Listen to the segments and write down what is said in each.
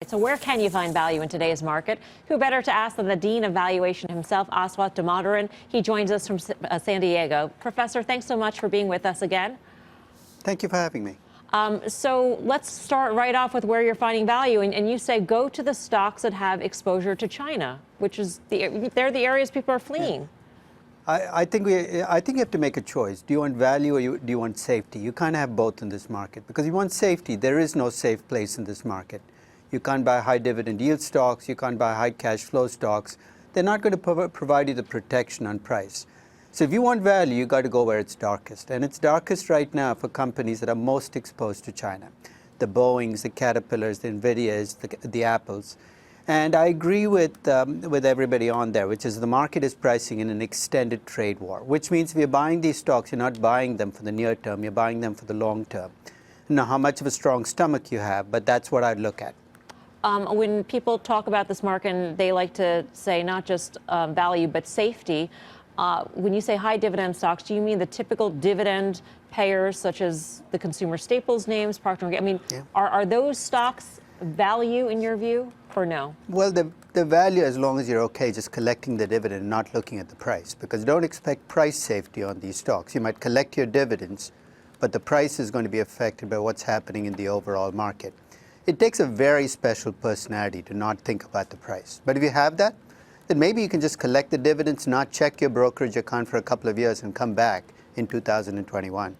So where can you find value in today's market? Who better to ask than the Dean of Valuation himself, Aswath Damodaran. He joins us from San Diego. Professor, thanks so much for being with us again. Thank you for having me. So let's start right off with where you're finding value. And you say go to the stocks that have exposure to China, which is they're the areas people are fleeing. Yeah. I think you have to make a choice. Do you want value or do you want safety? You can't have both in this market because you want safety. There is no safe place in this market. You can't buy high dividend yield stocks. You can't buy high cash flow stocks. They're not going to provide you the protection on price. So if you want value, you got to go where it's darkest. And it's darkest right now for companies that are most exposed to China. The Boeings, the Caterpillars, the Nvidias, the Apples. And I agree with everybody on there, which is the market is pricing in an extended trade war, which means if you're buying these stocks, you're not buying them for the near term, you're buying them for the long term. Now, how much of a strong stomach you have, but that's what I'd look at. When people talk about this market, and they like to say not just value, but safety, when you say high dividend stocks, do you mean the typical dividend payers, such as the consumer staples names, Procter & Gamble? I mean, yeah. Are those stocks value in your view, or no? Well, the value, as long as you're okay just collecting the dividend and not looking at the price, because don't expect price safety on these stocks. You might collect your dividends, but the price is going to be affected by what's happening in the overall market. It takes a very special personality to not think about the price. But if you have that, then maybe you can just collect the dividends, not check your brokerage account for a couple of years and come back in 2021.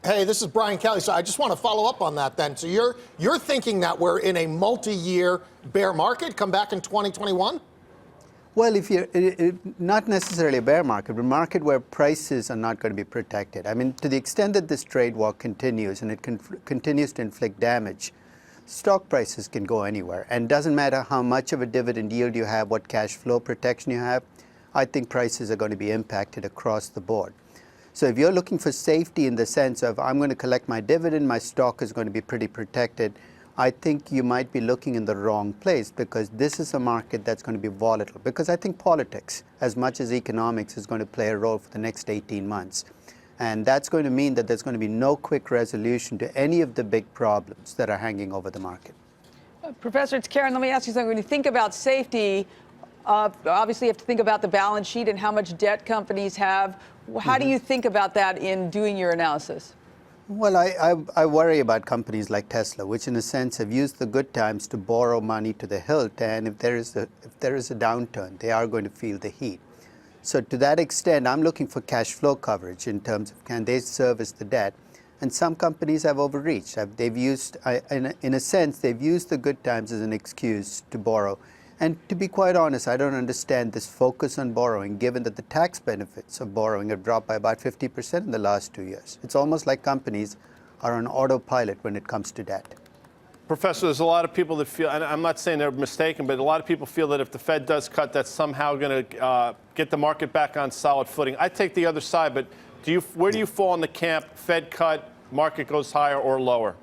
Hey, this is Brian Kelly. So I just want to follow up on that then. So you're thinking that we're in a multi-year bear market, come back in 2021? Well, if you're not necessarily a bear market, but a market where prices are not going to be protected. I mean, to the extent that this trade war continues and it continues to inflict damage, stock prices can go anywhere. And it doesn't matter how much of a dividend yield you have, what cash flow protection you have, I think prices are going to be impacted across the board. So if you're looking for safety in the sense of I'm going to collect my dividend, my stock is going to be pretty protected, I think you might be looking in the wrong place because this is a market that's going to be volatile. Because I think politics, as much as economics, is going to play a role for the next 18 months. And that's going to mean that there's going to be no quick resolution to any of the big problems that are hanging over the market. Professor, it's Karen. Let me ask you something. When you think about safety, obviously you have to think about the balance sheet and how much debt companies have. How do you think about that in doing your analysis? Well, I worry about companies like Tesla, which in a sense have used the good times to borrow money to the hilt, and if there is a downturn, they are going to feel the heat. So to that extent, I'm looking for cash flow coverage in terms of can they service the debt, and some companies have overreached. They've used, in a sense, they've used the good times as an excuse to borrow. And to be quite honest, I don't understand this focus on borrowing, given that the tax benefits of borrowing have dropped by about 50% in the last 2 years. It's almost like companies are on autopilot when it comes to debt. Professor, there's a lot of people that feel, and I'm not saying they're mistaken, but a lot of people feel that if the Fed does cut, that's somehow going to get the market back on solid footing. I take the other side, but where do you fall in the camp, Fed cut, market goes higher or lower?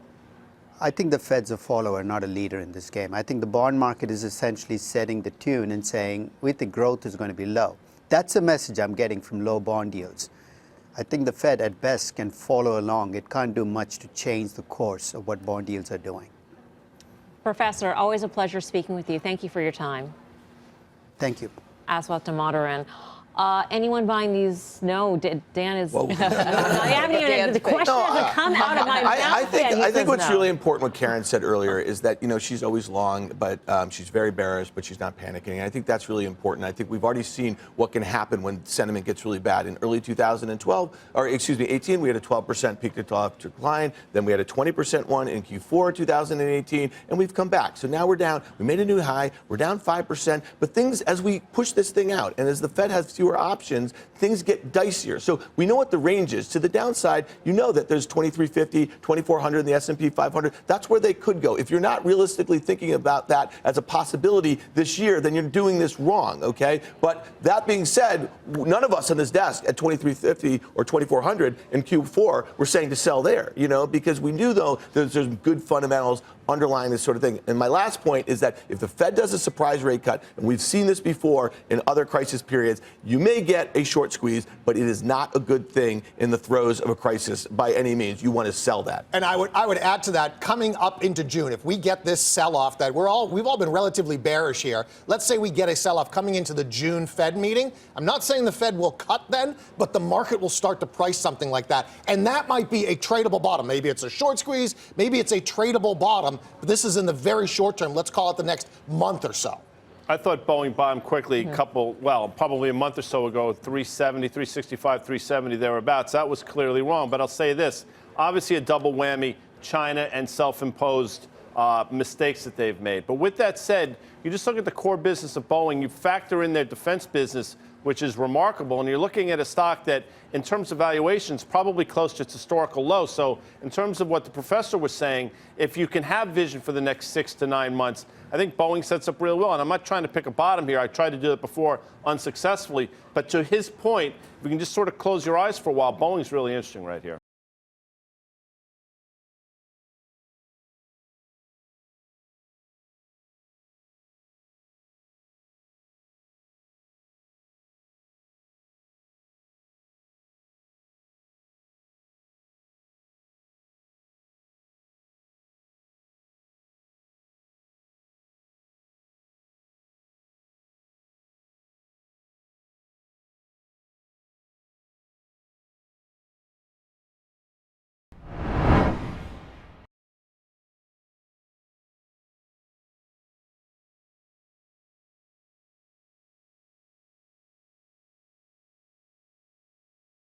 I think the Fed's a follower, not a leader in this game. I think the bond market is essentially setting the tune and saying, we think growth is going to be low. That's a message I'm getting from low bond yields. I think the Fed, at best, can follow along. It can't do much to change the course of what bond yields are doing. Professor, always a pleasure speaking with you. Thank you for your time. Thank you. Aswath Damodaran. Anyone buying these? No, Dan is. I haven't even. The question hasn't come out of my mouth. I think what's really important, what Karen said earlier, is that she's always long, but she's very bearish, but she's not panicking. And I think that's really important. I think we've already seen what can happen when sentiment gets really bad. In early 2012, or excuse me, 18, we had a 12% peak to trough decline. Then we had a 20% one in Q4 2018, and we've come back. So now we're down. We made a new high. We're down 5%. But things, as we push this thing out, and as the Fed has fewer options, things get dicier. So we know what the range is. To the downside, you know that there's 2350, 2400 in the S&P 500. That's where they could go. If you're not realistically thinking about that as a possibility this year, then you're doing this wrong, okay? But that being said, none of us on this desk at 2350 or 2400 in Q4 were saying to sell there, because we knew, though, there's good fundamentals underlying this sort of thing. And my last point is that if the Fed does a surprise rate cut, and we've seen this before in other crisis periods, You may get a short squeeze, but it is not a good thing in the throes of a crisis by any means. You want to sell that. And I would add to that, coming up into June, if we get this sell-off that we've all been relatively bearish here. Let's say we get a sell-off coming into the June Fed meeting. I'm not saying the Fed will cut then, but the market will start to price something like that. And that might be a tradable bottom. Maybe it's a short squeeze, maybe it's a tradable bottom, but this is in the very short term. Let's call it the next month or so. I thought Boeing bottomed quickly probably a month or so ago, 370, 365, 370, thereabouts. That was clearly wrong. But I'll say this, obviously a double whammy, China and self-imposed mistakes that they've made. But with that said, you just look at the core business of Boeing, you factor in their defense business, which is remarkable, and you're looking at a stock that, in terms of valuations, probably close to its historical low. So in terms of what the professor was saying, if you can have vision for the next 6 to 9 months, I think Boeing sets up real well. And I'm not trying to pick a bottom here. I tried to do it before unsuccessfully. But to his point, if we can just sort of close your eyes for a while, Boeing's really interesting right here.